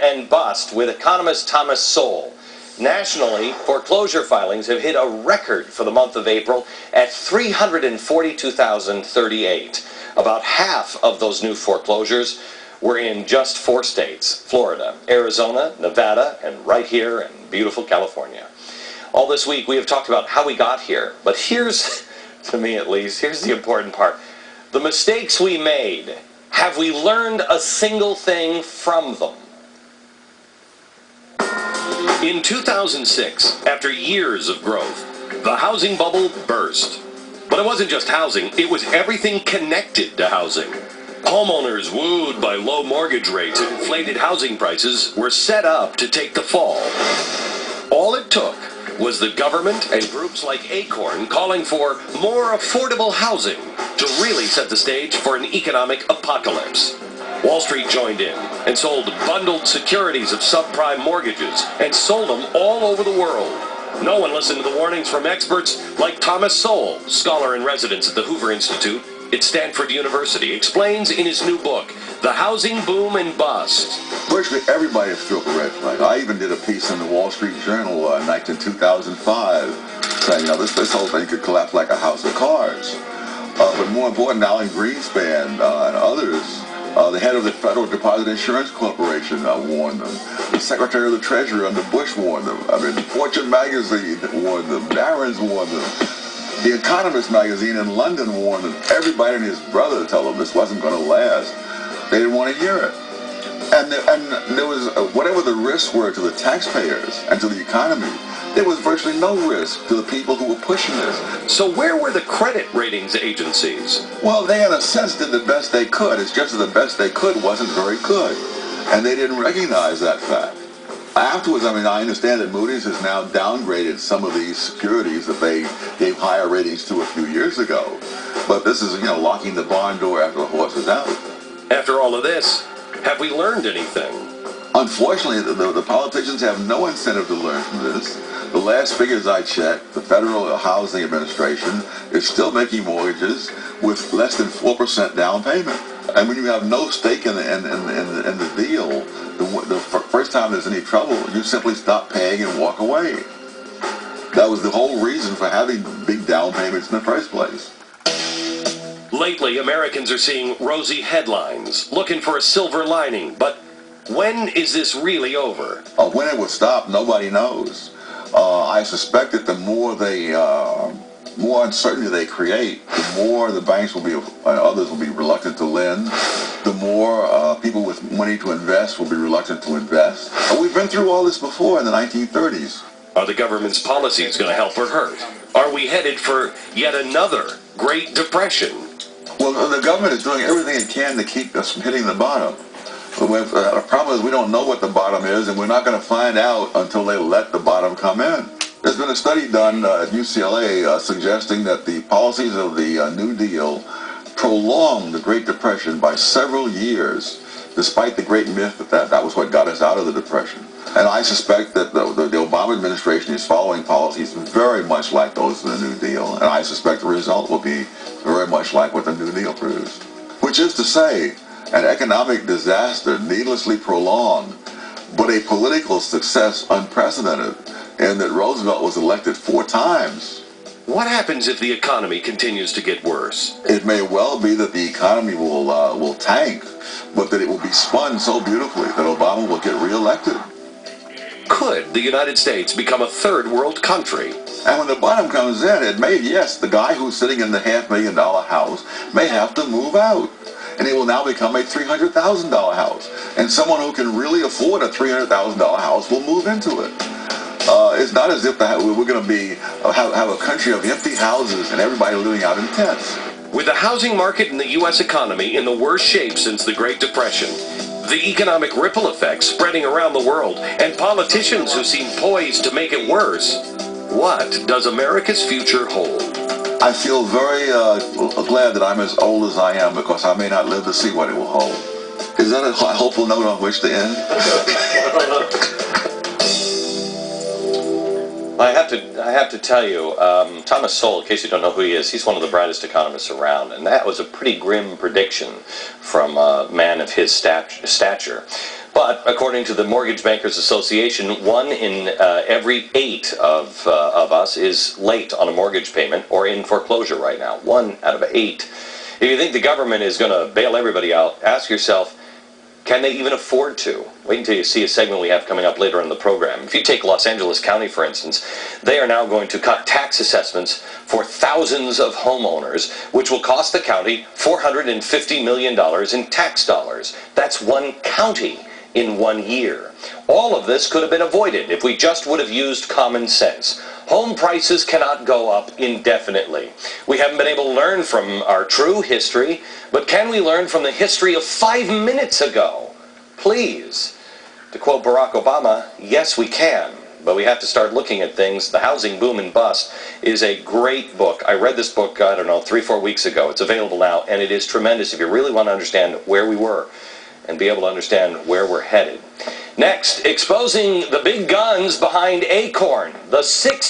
and bust with economist Thomas Sowell. Nationally, foreclosure filings have hit a record for the month of April at 342,038. About half of those new foreclosures were in just 4 states: Florida, Arizona, Nevada, and right here in beautiful California. All this week we have talked about how we got here, but here's, to me at least, here's the important part. The mistakes we made, have we learned a single thing from them? In 2006, after years of growth, the housing bubble burst. But it wasn't just housing, it was everything connected to housing. Homeowners, wooed by low mortgage rates and inflated housing prices, were set up to take the fall. All it took was the government and groups like Acorn calling for more affordable housing to really set the stage for an economic apocalypse. Wall Street joined in and sold bundled securities of subprime mortgages and sold them all over the world. No one listened to the warnings from experts like Thomas Sowell, scholar in residence at the Hoover Institute at Stanford University, explains in his new book, The Housing Boom and Bust. Virtually everybody threw up a red flag. I even did a piece in the Wall Street Journal in 2005 saying, this whole thing could collapse like a house of cards. But more important, Alan Greenspan and others, the head of the Federal Deposit Insurance Corporation warned them. The Secretary of the Treasury under Bush warned them. Fortune magazine warned them. Barron's warned them. The Economist magazine in London warned them. Everybody and his brother told them this wasn't going to last. They didn't want to hear it. And there was, whatever the risks were to the taxpayers and to the economy, there was virtually no risk to the people who were pushing this. So where were the credit ratings agencies? Well, they in a sense did the best they could. It's just that the best they could wasn't very good. And they didn't recognize that fact. Afterwards, I understand that Moody's has now downgraded some of these securities that they gave higher ratings to a few years ago. But this is, locking the barn door after the horse is out. After all of this, have we learned anything? Unfortunately, the politicians have no incentive to learn from this. The last figures I checked, the Federal Housing Administration is still making mortgages with less than 4% down payment. And when you have no stake in the deal, the first time there's any trouble, you simply stop paying and walk away. That was the whole reason for having big down payments in the first place. Lately, Americans are seeing rosy headlines, looking for a silver lining. But when is this really over? When it will stop, nobody knows. I suspect that the more uncertainty they create, the more the banks will be, and others will be reluctant to lend. The more people with money to invest will be reluctant to invest. We've been through all this before in the 1930s. Are the government's policies going to help or hurt? Are we headed for yet another Great Depression? Well, the government is doing everything it can to keep us from hitting the bottom. The problem is we don't know what the bottom is, and we're not going to find out until they let the bottom come in. There's been a study done at UCLA suggesting that the policies of the New Deal prolonged the Great Depression by several years, despite the great myth that was what got us out of the Depression. And I suspect that the Obama administration is following policies very much like those of the New Deal, and I suspect the result will be very much like what the New Deal produced. Which is to say, an economic disaster needlessly prolonged, but a political success unprecedented, and that Roosevelt was elected 4 times. What happens if the economy continues to get worse? It may well be that the economy will tank, but that it will be spun so beautifully that Obama will get reelected. Could the United States become a third world country? And when the bottom comes in, the guy who's sitting in the $500,000 house may have to move out. And it will now become a $300,000 house. And someone who can really afford a $300,000 house will move into it. It's not as if we're going to have a country of empty houses and everybody living out in tents. With the housing market and the U.S. economy in the worst shape since the Great Depression, the economic ripple effects spreading around the world, and politicians who seem poised to make it worse, what does America's future hold? I feel very glad that I'm as old as I am, because I may not live to see what it will hold. Is that a hopeful note on which to end? I have to tell you, Thomas Sowell, in case you don't know who he is, he's one of the brightest economists around, and that was a pretty grim prediction from a man of his stature. But But according to the Mortgage Bankers Association, 1 in every 8 of us is late on a mortgage payment or in foreclosure right now. 1 out of 8. If you think the government is going to bail everybody out, ask yourself, can they even afford to? Wait until you see a segment we have coming up later in the program. If you take Los Angeles County, for instance, they are now going to cut tax assessments for thousands of homeowners, which will cost the county $450 million in tax dollars. That's one county in 1 year. All of this could have been avoided if we just would have used common sense. Home prices cannot go up indefinitely. We haven't been able to learn from our true history, but can we learn from the history of 5 minutes ago? Please. To quote Barack Obama, yes, we can, but we have to start looking at things. The Housing Boom and Bust is a great book. I read this book, I don't know, 3-4 weeks ago. It's available now, and it is tremendous if you really want to understand where we were and be able to understand where we're headed. Next, exposing the big guns behind Acorn, the 6